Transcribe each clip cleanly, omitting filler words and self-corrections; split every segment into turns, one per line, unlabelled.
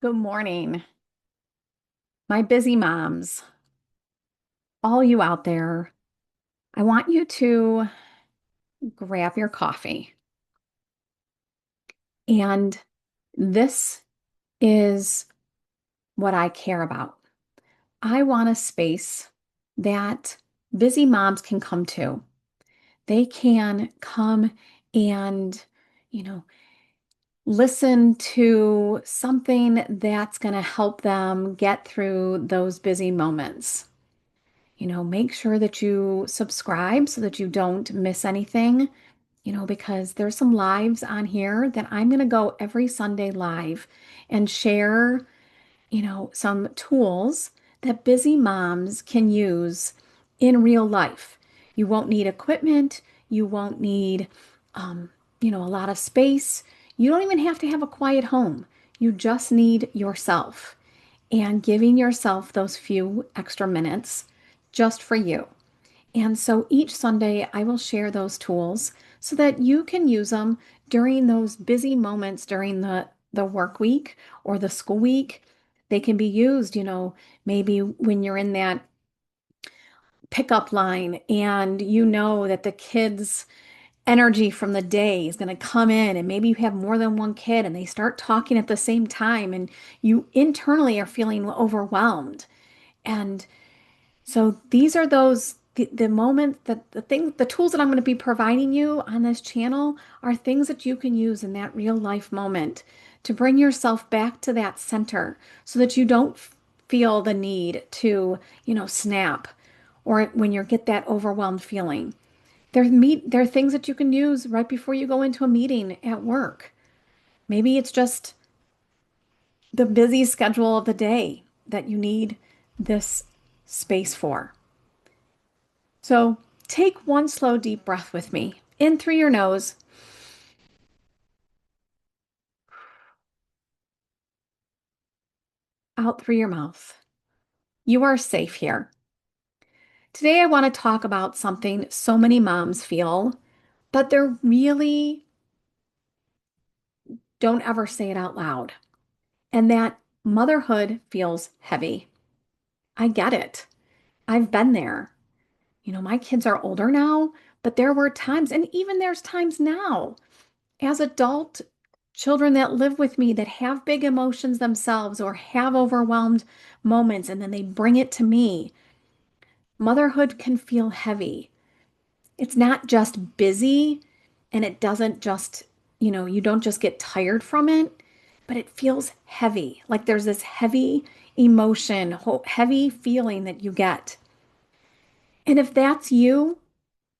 Good morning, my busy moms, all you out there. I want you to grab your coffee. And this is what I care about. I want a space that busy moms can come to. They can come and, you know, listen to something that's going to help them get through those busy moments. Make sure that you subscribe so that you don't miss anything, because there's some lives on here that I'm going to go every Sunday live and share, some tools that busy moms can use in real life. You won't need equipment. You won't need, um, a lot of space. You don't even have to have a quiet home. You just need yourself and giving yourself those few extra minutes just for you. And so each Sunday, I will share those tools so that you can use them during those busy moments during the work week or the school week. They can be used, maybe when you're in that pickup line and you know that the kids' energy from the day is going to come in, and maybe you have more than one kid and they start talking at the same time, and you internally are feeling overwhelmed. And so these are the moments that the tools that I'm going to be providing you on this channel are things that you can use in that real life moment to bring yourself back to that center so that you don't feel the need to, snap or when you get that overwhelmed feeling. There are things that you can use right before you go into a meeting at work. Maybe it's just the busy schedule of the day that you need this space for. So take one slow, deep breath with me. In through your nose, out through your mouth. You are safe here. Today, I want to talk about something so many moms feel, but they're really don't ever say it out loud. And that motherhood feels heavy. I get it. I've been there. My kids are older now, but there were times, and even there's times now as adult children that live with me that have big emotions themselves or have overwhelmed moments, and then they bring it to me. Motherhood can feel heavy. It's not just busy, and it doesn't just, you don't just get tired from it, but it feels heavy. Like there's this heavy emotion, heavy feeling that you get. And if that's you,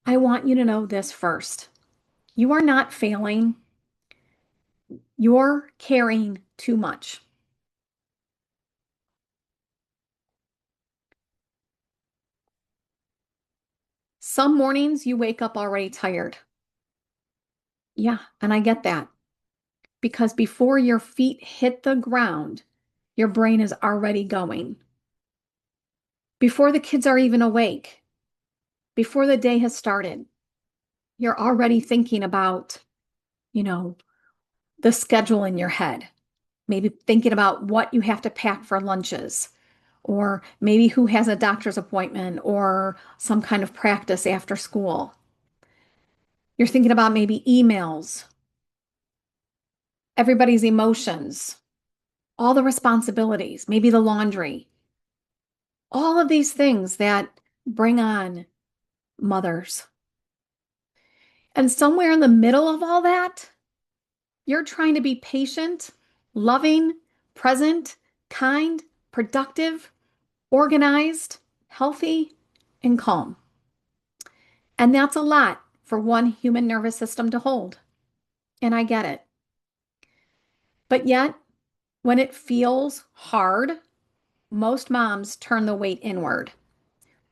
I want you to know this first. You are not failing. You're carrying too much. Some mornings you wake up already tired. Yeah, and I get that because before your feet hit the ground, your brain is already going. Before the kids are even awake, before the day has started, you're already thinking about, you know, the schedule in your head. Maybe thinking about what you have to pack for lunches, or maybe who has a doctor's appointment or some kind of practice after school. You're thinking about maybe emails, everybody's emotions, all the responsibilities, maybe the laundry, all of these things that bring on mothers. And somewhere in the middle of all that, you're trying to be patient, loving, present, kind, productive, organized, healthy, and calm. And that's a lot for one human nervous system to hold. And I get it. But yet, when it feels hard, most moms turn the weight inward.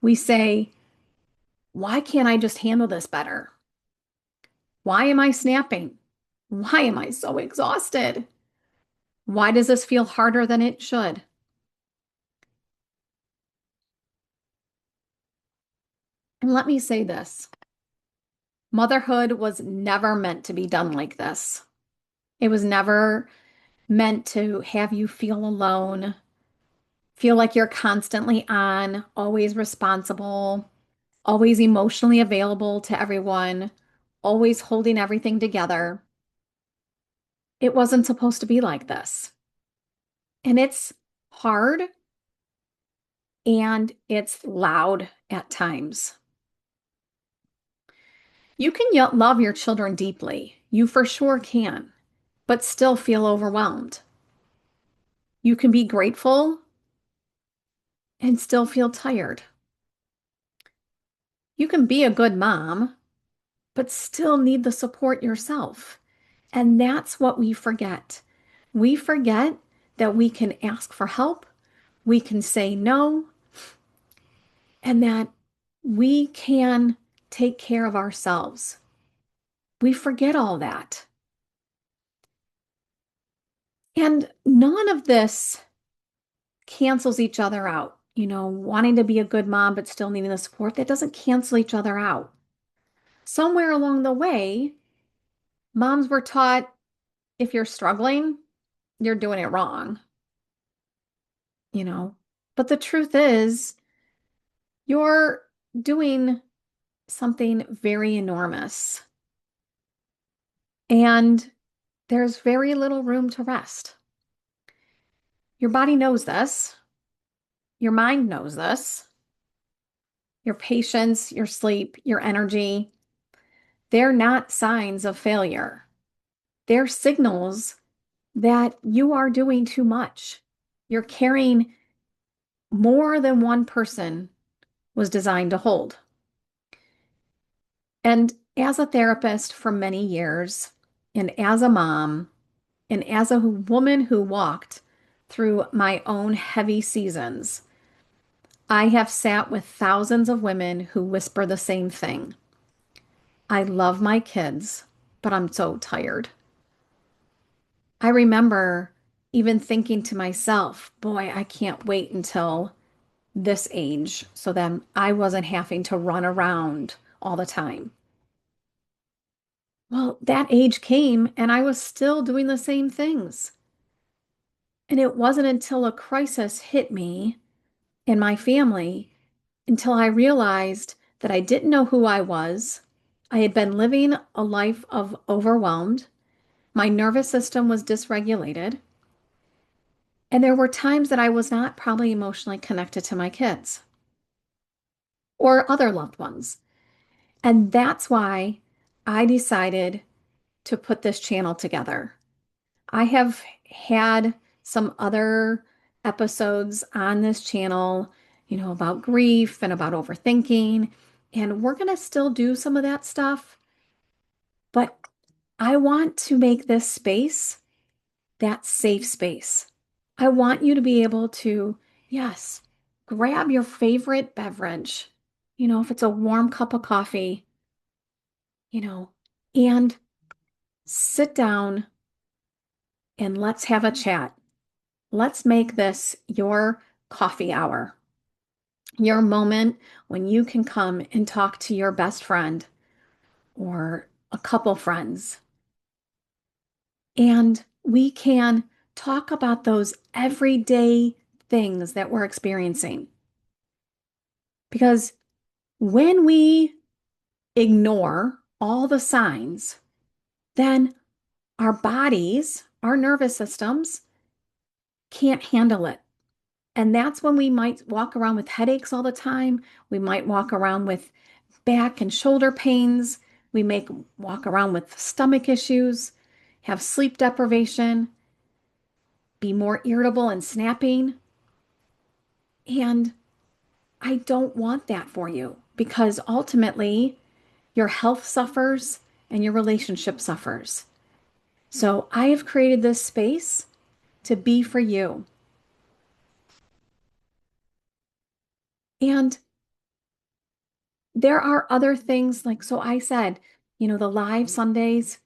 We say, why can't I just handle this better? Why am I snapping? Why am I so exhausted? Why does this feel harder than it should? And let me say this, motherhood was never meant to be done like this. It was never meant to have you feel alone, feel like you're constantly on, always responsible, always emotionally available to everyone, always holding everything together. It wasn't supposed to be like this. And it's hard and it's loud at times. You can love your children deeply. You for sure can, but still feel overwhelmed. You can be grateful and still feel tired. You can be a good mom, but still need the support yourself. And that's what we forget. We forget that we can ask for help, we can say no, and that we can take care of ourselves. We forget all that. And none of this cancels each other out. Wanting to be a good mom, but still needing the support, that doesn't cancel each other out. Somewhere along the way, moms were taught if you're struggling, you're doing it wrong, you know. But the truth is, you're doing something very enormous, and there's very little room to rest. Your body knows this, your mind knows this, your patience, your sleep, your energy. They're not signs of failure. They're signals that you are doing too much. You're carrying more than one person was designed to hold. And as a therapist for many years, and as a mom, and as a woman who walked through my own heavy seasons, I have sat with thousands of women who whisper the same thing. I love my kids, but I'm so tired. I remember even thinking to myself, boy, I can't wait until this age so then I wasn't having to run around all the time. Well, that age came and I was still doing the same things. And it wasn't until a crisis hit me and my family until I realized that I didn't know who I was. I had been living a life of overwhelmed. My nervous system was dysregulated. And there were times that I was not probably emotionally connected to my kids or other loved ones. And that's why I decided to put this channel together. I have had some other episodes on this channel, about grief and about overthinking. And we're going to still do some of that stuff. But I want to make this space that safe space. I want you to be able to, yes, grab your favorite beverage, if it's a warm cup of coffee, you know, and sit down and let's have a chat. Let's make this your coffee hour, your moment when you can come and talk to your best friend or a couple friends. And we can talk about those everyday things that we're experiencing. Because when we ignore all the signs, then our bodies, our nervous systems can't handle it. And that's when we might walk around with headaches all the time. We might walk around with back and shoulder pains. We may walk around with stomach issues, have sleep deprivation, be more irritable and snapping. And I don't want that for you because ultimately your health suffers and your relationship suffers. So I have created this space to be for you. And there are other things like, so I said, the live Sundays,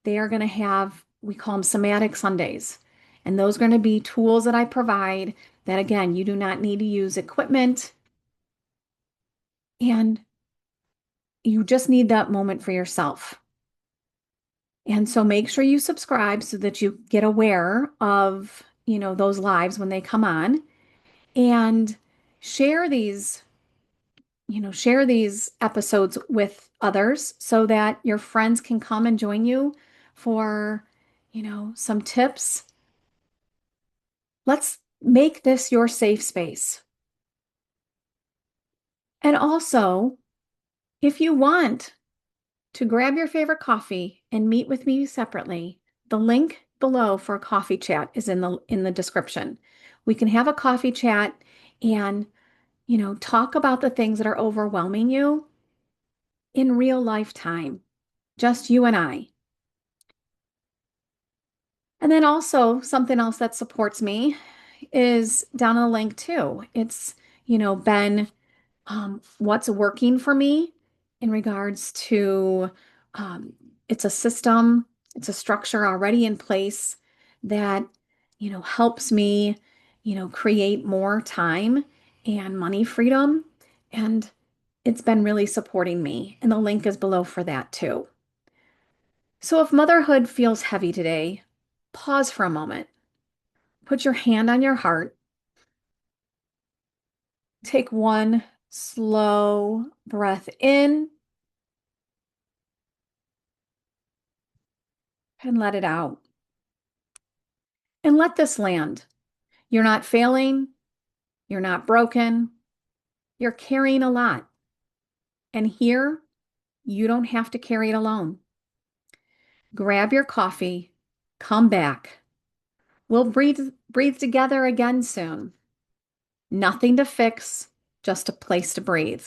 they are going to have, we call them somatic Sundays. And those are going to be tools that I provide that, again, you do not need to use equipment and you just need that moment for yourself. And so make sure you subscribe so that you get aware of, those lives when they come on and share these episodes with others so that your friends can come and join you for, some tips. Let's make this your safe space. And also, if you want to grab your favorite coffee and meet with me separately, the link below for a coffee chat is in the description. We can have a coffee chat and, talk about the things that are overwhelming you in real life time, just you and I. And then also something else that supports me is down in the link too. It's, been what's working for me in regards to um, it's a system, it's a structure already in place that, helps me, create more time and money freedom. And it's been really supporting me. And the link is below for that too. So if motherhood feels heavy today, pause for a moment, put your hand on your heart, take one slow breath in and let it out. And let this land. You're not failing. You're not broken. You're carrying a lot. And here, you don't have to carry it alone. Grab your coffee. Come back. We'll breathe together again soon. Nothing to fix, just a place to breathe.